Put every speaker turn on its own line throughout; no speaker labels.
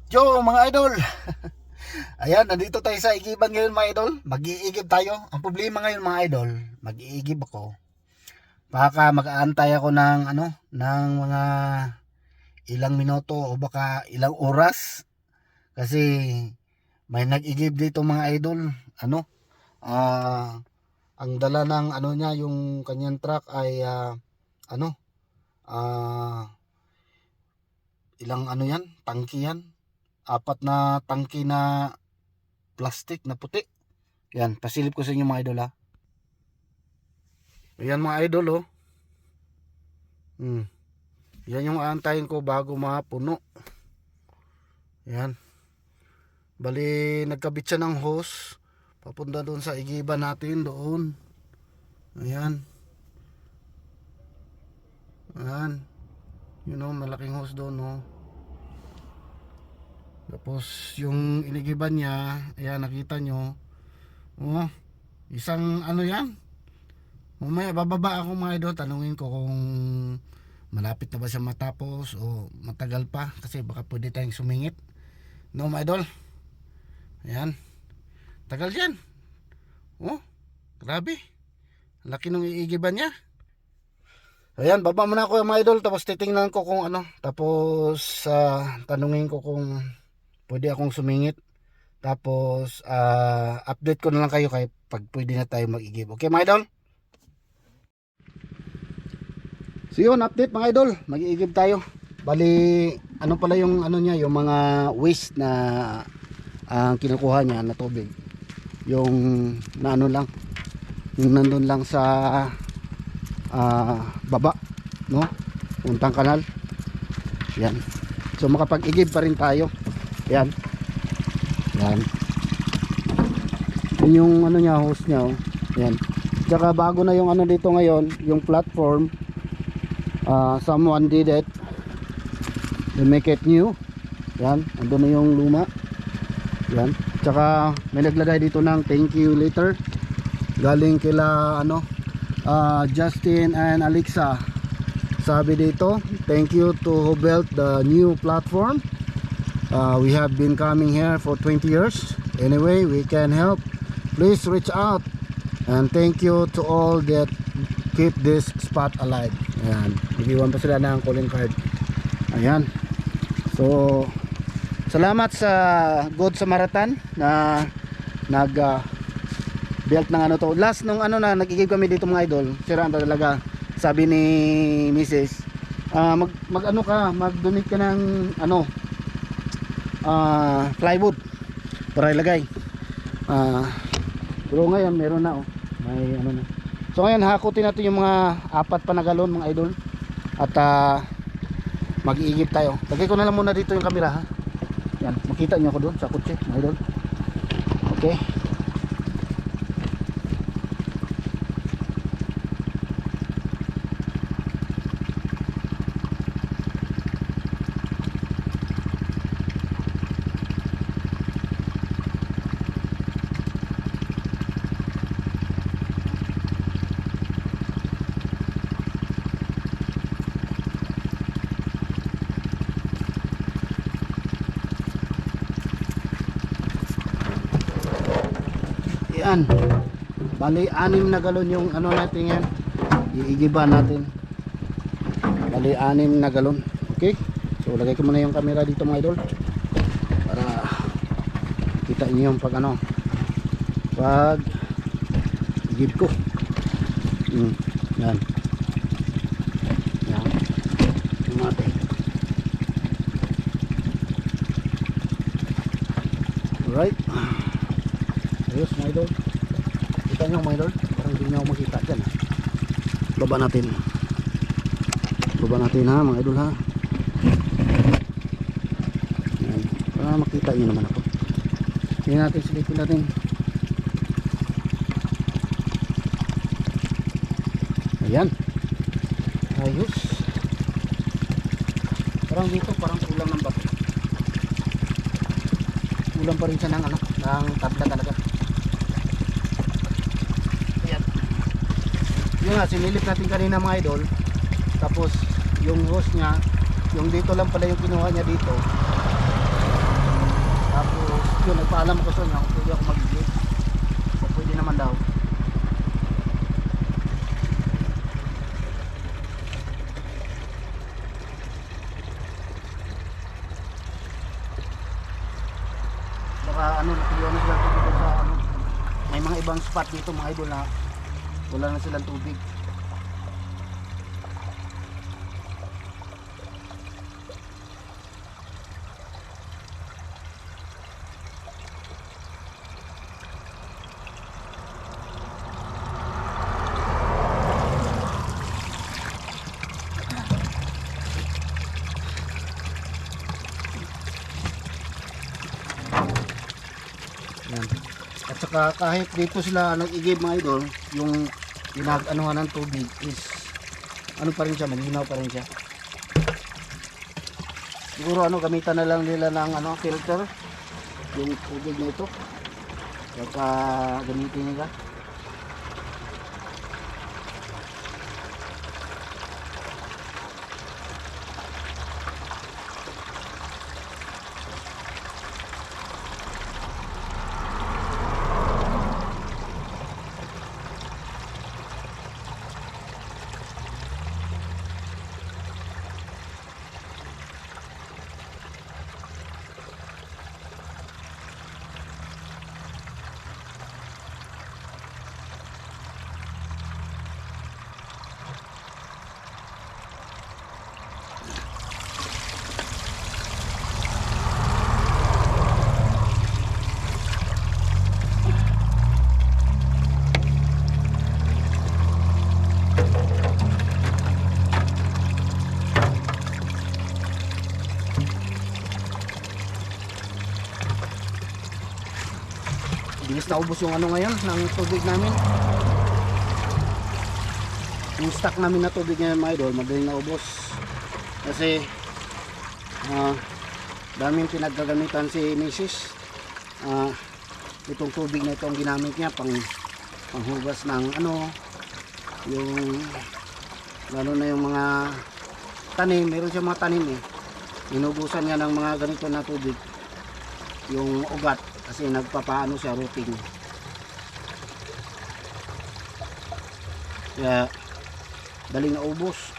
Yo mga idol. Ayan, nandito tayo sa igiban ngayon mga idol. Mag-iigib tayo. Ang problema ngayon mga idol, mag-iigib ako. Baka mag-aantay ako ng ng mga ilang minuto o baka ilang oras kasi may nag-igib dito mga idol. Ah ang dala ng niya, yung kanyang truck ay ano, ah ilang yan, tangki yan. Apat na tangki na plastic na puti. Yan, pasilip ko sa inyo mga idol ha. Ayan mga idol oh. Yan yung aantayin ko bago mapuno. Yan. Bali nagkabit siya ng hose papunta doon sa igiban natin doon. Ayan. Ayan. Malaking hose doon oh. Tapos yung inigiban niya, ayan nakita nyo. Oh, isang yan. Mamaya bababa ako mga idol, tanungin ko kung malapit na ba siya matapos o matagal pa kasi baka pwede tayong sumingit. No mga idol. Ayan. Tagal yan. Oh, grabe. Laki nung iigiban niya. Ayan, baba muna ako mga idol, tapos titingnan ko kung tapos tanungin ko kung pwede akong sumingit. Tapos update ko na lang kayo pag pwede na tayo mag-igib. Okay mga idol? So yun, update mga idol, mag-iigib tayo. Bali, pala yung niya, yung mga waste na kinukuha niya na tubig. Yung na lang, yung nandun lang sa baba, no? Puntang kanal. Yan. So makapag-igib pa rin tayo. Yan. Yan. Yun yung niya, hose niya oh. Yan. Tsaka bago na yung dito ngayon, yung platform. Someone did it. They make it new. Yan, andun na yung luma. Yan. Tsaka may naglagay dito ng thank you letter. Galing kila Justin and Alexa. Sabi dito, thank you to who built the new platform. We have been coming here for 20 years. Anyway, we can help. Please reach out. And thank you to all that keep this spot alive. Ayan, nag-iwan pa sila ng calling card. Ayan. So, salamat sa Good Samaritan na nag built ng to. Last nung na nag-igib kami dito mga idol, sira talaga. Sabi ni Mrs. Mag-donate ka ng plywood para ilagay. Pero ngayon meron na oh. May na. So ngayon hakutin natin yung mga 4 pa na galon mga idol. At mag-iigib tayo. Lagay ko na lang muna dito yung camera ha. Yan, makita niyo ako doon sa kotse mga idol. Okay. Yan. Bali 6 na galon yung natin yan. Iigiban natin. Bali 6 na galon. Okay? So lagay ko muna yung camera dito mga idol para kita niyo yung pag igib ko. Yan. Yan. Yung natin. Alright. Ayos mga idol. Kita nyo mga idol, parang hindi nyo makita dyan ha. Baba natin. Baba natin ha mga idol ha. Ayan. Para makita nyo naman ako. Tingnan natin, silipin natin. Ayan. Ayos. Parang dito parang kulang ng bato. Kulang pa rin siya ng ng tabla talaga. Yun nga, sinilip natin kanina mga idol. Tapos yung hose nya, yung dito lang pala yung kinuha niya dito. Tapos yun, nagpaalam ako sa kanya kung pwede ako mag-igib. So pwede naman daw. Baka ano, natuloy na sila dito sa ano. May mga ibang spot dito mga idol na wala na silang tubig. Yan. At saka kahit dito sila nag-igib mga idol, yung pinag-anuhan ng tubig is ano pa rin siya, malinaw pa rin siya. Siguro ano, gamitan na lang nila ng ano, filter yung tubig na ito. Saka gamitin nila. Bilis na ubos yung ano ngayon ng tubig namin. Yung stock namin na tubig ngayon mga idol, madaling na ubos. Kasi daming pinagkagamitan si Mrs. Itong tubig na ito ang ginamit niya panghugas ng ano, yung lalo na yung mga tanim. Meron siya mga tanim eh. Inubusan niya ng mga ganito na tubig, yung ugat. Kasi nagpapaano siya, rooting. Kaya daling na ubos.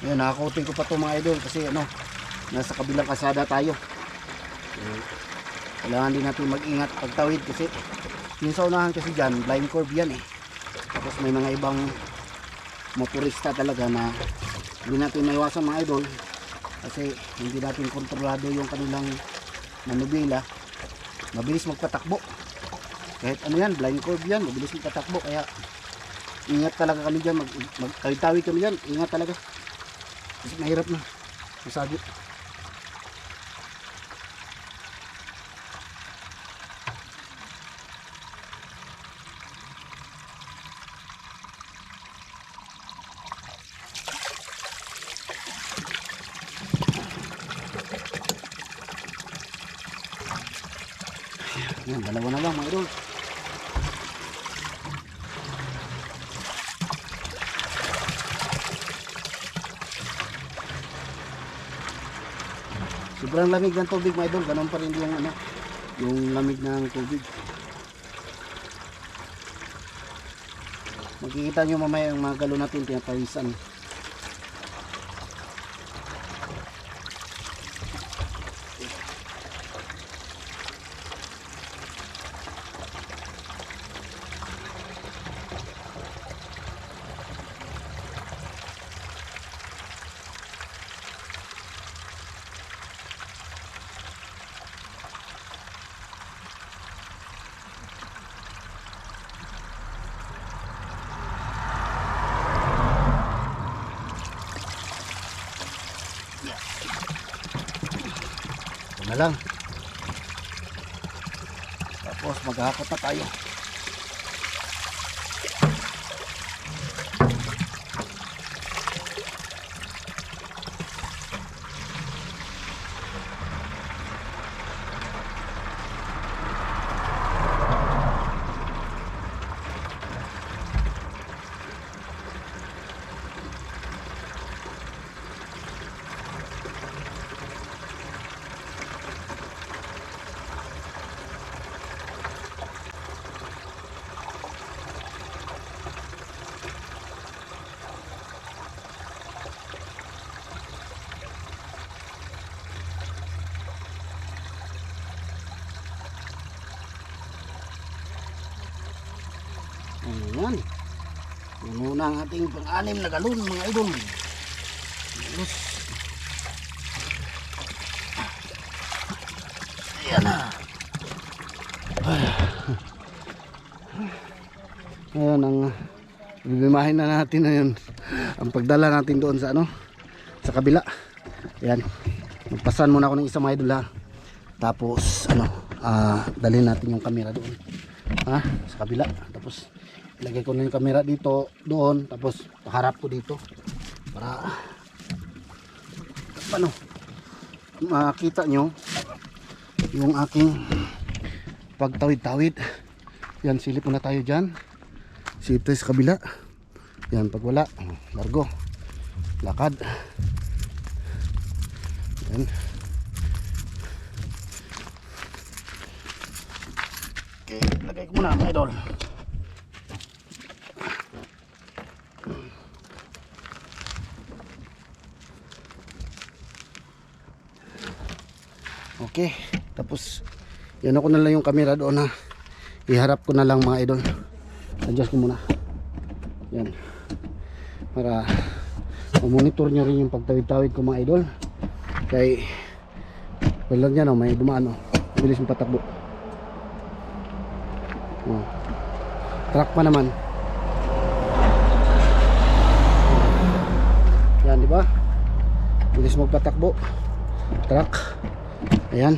Ayan, nakakoting ko pa ito mga idol kasi ano, nasa kabilang kasada tayo. Kailangan din natin mag-ingat pagtawid kasi yung sa unahan kasi dyan, blind curve yan eh. Tapos may mga ibang motorista talaga na hindi natin maiwasan mga idol kasi hindi natin kontrolado yung kanilang manubila. Mabilis magpatakbo. Kahit ano yan, blind curve yan, mabilis magpatakbo. Kaya ingat talaga kami dyan, magtawid kami dyan, ingat talaga. Kasi mahirap na masagi. Yan, dalawa na lang mga idol. Sobrang lamig ng tubig mga idol, ganun pa rin yung ano, yung lamig ng tubig. Makikita nyo mamaya yung mga galon natin pinapawisan. Na lang. Tapos maghahakot na tayo. Yan. Puno na ang ating pang-anim na galon mga idol. Tapos, ayan na. Ayan ang bibimahin na natin na yun. Ang pagdala natin doon sa ano, sa kabila. Ayan. Magpasan muna ako ng isang mga idol ha. Tapos ano, dalhin natin yung camera doon. Ha? Sa kabila. Tapos ilagay ko na yung camera dito, doon. Tapos harap ko dito. Para ano, makita nyo yung aking pagtawid-tawid. Yan, silip muna tayo dyan. Silip tayo sa kabila. Yan, pag wala, largo, lakad. Yan. Okay, lagay ko muna mga idol. Okay, tapos yan ako na lang yung camera doon ha. Iharap ko na lang mga idol. Adjust ko muna. Yan. Para monitor nyo rin yung pagtawid-tawid ko mga idol. Kaya wala yan o, may dumaan o. Bilis yung patakbo. Truck pa naman. Yan, di ba? Bilis magpatakbo. Truck. Ayan.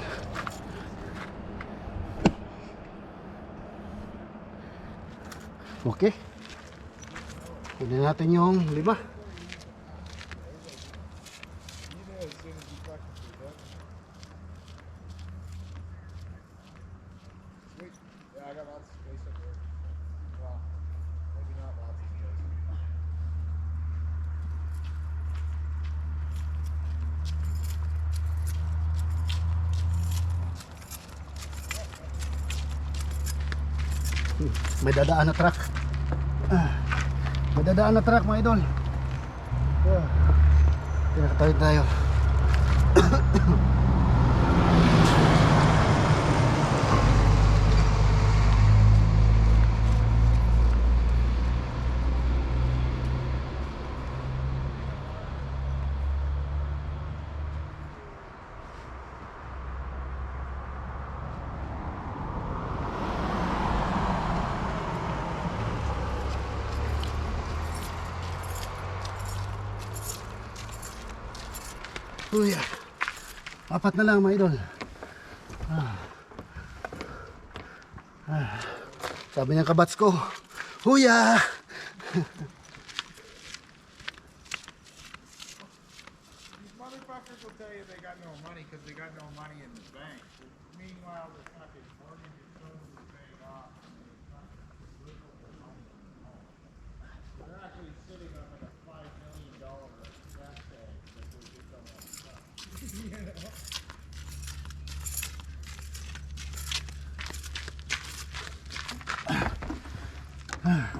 Okay. Hindi natin yung 5. May dadaan na truck. May dadaan na truck mga idol. Pinakatawid tayo. Huya. 4 na lang mga idol. Sabi ng kabats ko, huya.
These motherfuckers will tell you they got no money because they got no money in the bank. Meanwhile, the fucking mortgage is totally paid off. They're actually sitting on like a $5 million gas tag that they just don't want to touch.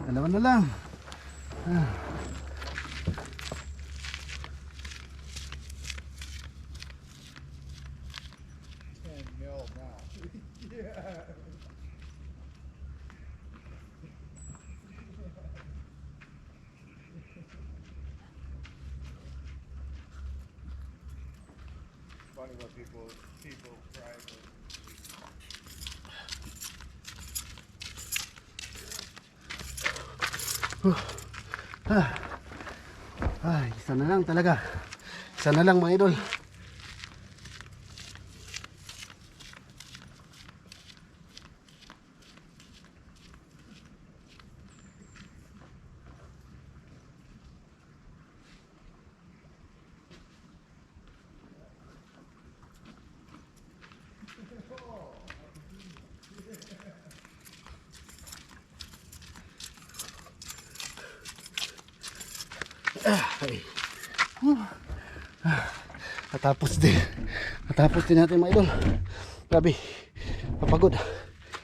Dalawa na lang.
$10 mil now. Yeah. Funny what people try to.
Ay, isa na lang talaga. Isa na lang mga idol. Ay. Natapos din natin mga idol. Grabe, papagod.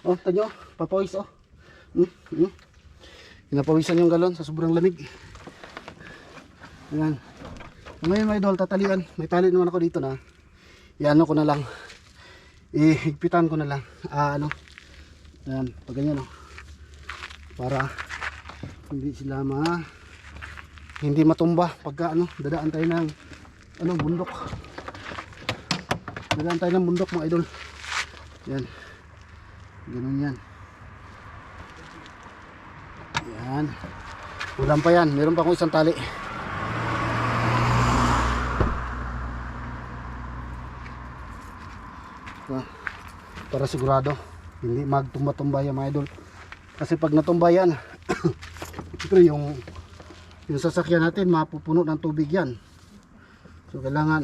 Oh, tanyo, papawis oh. Pinapawisan yung galon sa sobrang lamig. Ayan. Ngayon mga idol, tatalian. May tali naman ako dito na. Iano ko na lang. Ihigpitan ko na lang. Ano. Ayan, pag ganyan oh. Para hindi sila hindi matumba pagka dadaan tayo ng bundok. Dadaan tayo ng bundok mga idol. Yan. Ganun yan. Yan. Ulam pa yan. Meron pa akong isang tali. Para sigurado hindi magtumba-tumba yan mga idol. Kasi pag natumba yan siyempre yung sasakyan natin mapupuno ng tubig yan. So kailangan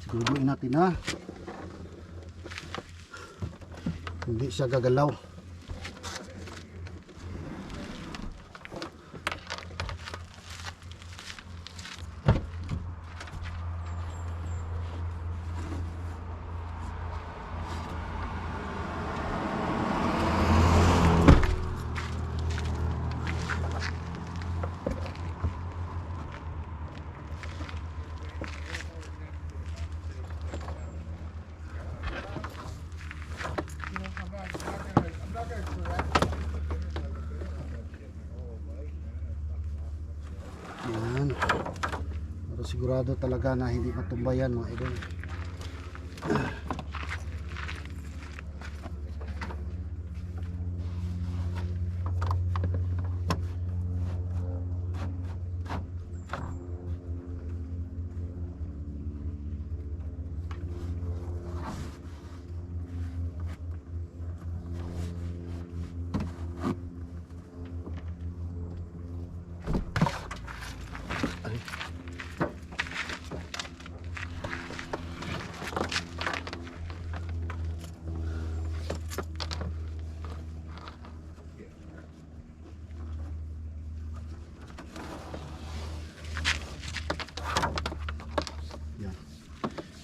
siguraduhin natin hindi siya gagalaw. Yan. Pero sigurado talaga na hindi matumba yan mga idol.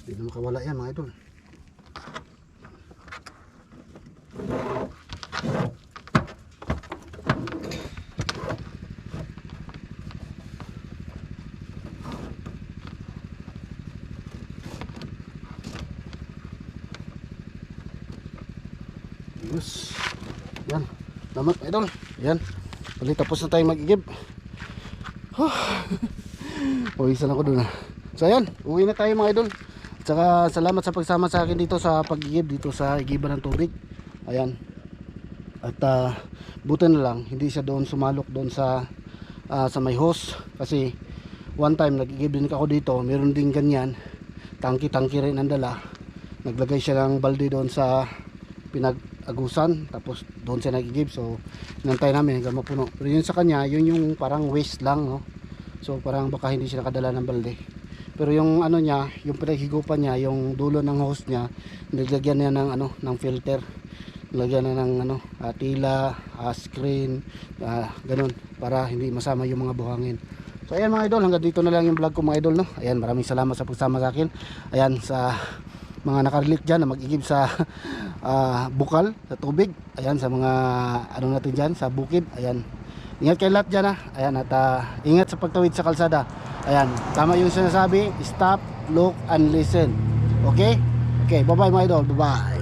Hindi na makawala yan mga idol. Yes. Yan. Salamat idol. Yan. Bali tapos na tayong mag-igib. Pawisan ako dun So yan. Uwi na tayo mga idol. At saka salamat sa pagsama sa akin dito sa pag-igib dito sa igiban ng tubig. Ayan. At buti na lang hindi siya doon sumalok doon sa may hose kasi one time nag-igib din ako dito, meron din ganyan. Tangki rin ang dala. Naglagay siya ng balde doon sa pinag-agusan tapos doon siya nag-igib. So inantay namin hanggang mapuno. Pero yun sa kanya, yun yung parang waste lang, no. So parang baka hindi siya nakadala ng balde. Pero yung niya, yung pinaghigupan niya, yung dulo ng hose niya, nilagyan niya ng ng filter. Nilagyan na ng tila, screen, ganun para hindi masama yung mga buhangin. So ayan mga idol, hanggang dito na lang yung vlog ko mga idol, no. Ayan, maraming salamat sa pagsama sa akin. Ayan, sa mga nakarelate dyan na mag-igib sa bukal, sa tubig. Ayan, sa mga natin dyan, sa bukid. Ayan, ingat kayo lahat dyan Ayan, at ingat sa pagtawid sa kalsada. Ayan, tama yung sinasabi, stop, look, and listen. Okay? Okay, bye bye mga idol, bye bye.